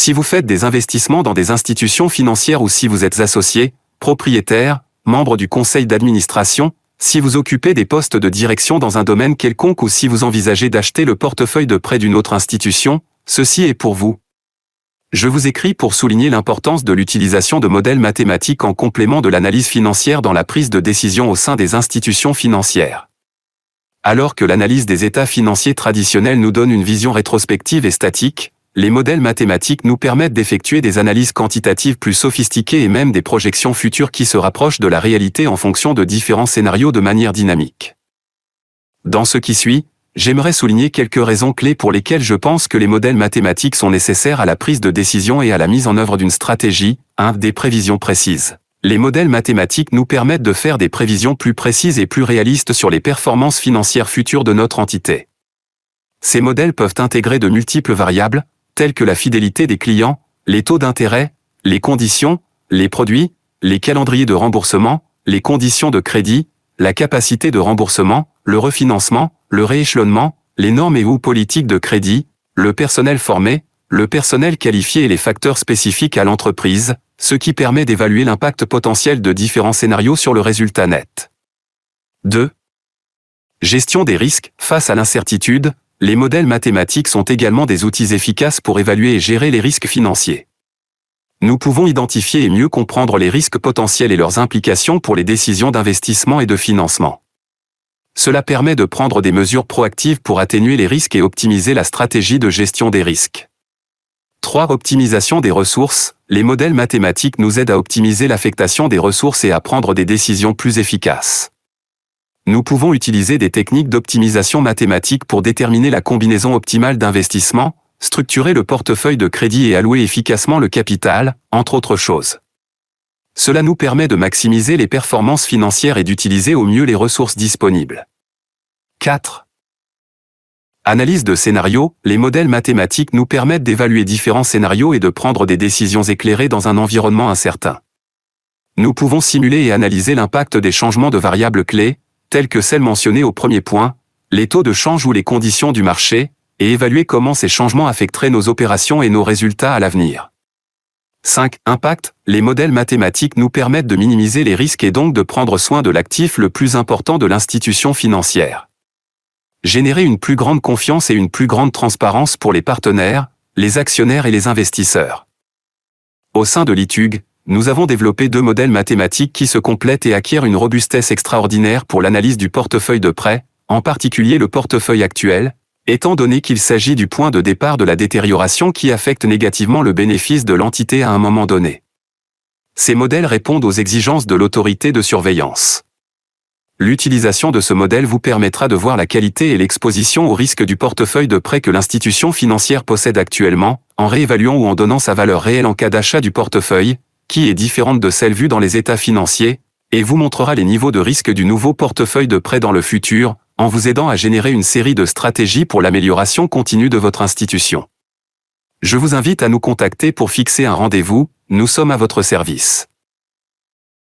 Si vous faites des investissements dans des institutions financières ou si vous êtes associé, propriétaire, membre du conseil d'administration, si vous occupez des postes de direction dans un domaine quelconque ou si vous envisagez d'acheter le portefeuille de prêt d'une autre institution, ceci est pour vous. Je vous écris pour souligner l'importance de l'utilisation de modèles mathématiques en complément de l'analyse financière dans la prise de décision au sein des institutions financières. Alors que l'analyse des états financiers traditionnels nous donne une vision rétrospective et statique, les modèles mathématiques nous permettent d'effectuer des analyses quantitatives plus sophistiquées et même des projections futures qui se rapprochent de la réalité en fonction de différents scénarios de manière dynamique. Dans ce qui suit, j'aimerais souligner quelques raisons clés pour lesquelles je pense que les modèles mathématiques sont nécessaires à la prise de décision et à la mise en œuvre d'une stratégie, des prévisions précises. Les modèles mathématiques nous permettent de faire des prévisions plus précises et plus réalistes sur les performances financières futures de notre entité. Ces modèles peuvent intégrer de multiples variables, telles que la fidélité des clients, les taux d'intérêt, les conditions, les produits, les calendriers de remboursement, les conditions de crédit, la capacité de remboursement, le refinancement, le rééchelonnement, les normes et ou politiques de crédit, le personnel formé, le personnel qualifié et les facteurs spécifiques à l'entreprise, ce qui permet d'évaluer l'impact potentiel de différents scénarios sur le résultat net. 2. Gestion des risques. Face à l'incertitude, les modèles mathématiques sont également des outils efficaces pour évaluer et gérer les risques financiers. Nous pouvons identifier et mieux comprendre les risques potentiels et leurs implications pour les décisions d'investissement et de financement. Cela permet de prendre des mesures proactives pour atténuer les risques et optimiser la stratégie de gestion des risques. 3. Optimisation des ressources. Les modèles mathématiques nous aident à optimiser l'affectation des ressources et à prendre des décisions plus efficaces. Nous pouvons utiliser des techniques d'optimisation mathématique pour déterminer la combinaison optimale d'investissement, structurer le portefeuille de crédit et allouer efficacement le capital, entre autres choses. Cela nous permet de maximiser les performances financières et d'utiliser au mieux les ressources disponibles. 4. Analyse de scénarios. Les modèles mathématiques nous permettent d'évaluer différents scénarios et de prendre des décisions éclairées dans un environnement incertain. Nous pouvons simuler et analyser l'impact des changements de variables clés, telles que celles mentionnées au premier point, les taux de change ou les conditions du marché, et évaluer comment ces changements affecteraient nos opérations et nos résultats à l'avenir. 5. Impact. Les modèles mathématiques nous permettent de minimiser les risques et donc de prendre soin de l'actif le plus important de l'institution financière. Générer une plus grande confiance et une plus grande transparence pour les partenaires, les actionnaires et les investisseurs. Au sein de l'ITUG, nous avons développé 2 modèles mathématiques qui se complètent et acquièrent une robustesse extraordinaire pour l'analyse du portefeuille de prêt, en particulier le portefeuille actuel, étant donné qu'il s'agit du point de départ de la détérioration qui affecte négativement le bénéfice de l'entité à un moment donné. Ces modèles répondent aux exigences de l'autorité de surveillance. L'utilisation de ce modèle vous permettra de voir la qualité et l'exposition au risque du portefeuille de prêt que l'institution financière possède actuellement, en réévaluant ou en donnant sa valeur réelle en cas d'achat du portefeuille, qui est différente de celle vue dans les états financiers, et vous montrera les niveaux de risque du nouveau portefeuille de prêt dans le futur, en vous aidant à générer une série de stratégies pour l'amélioration continue de votre institution. Je vous invite à nous contacter pour fixer un rendez-vous, nous sommes à votre service.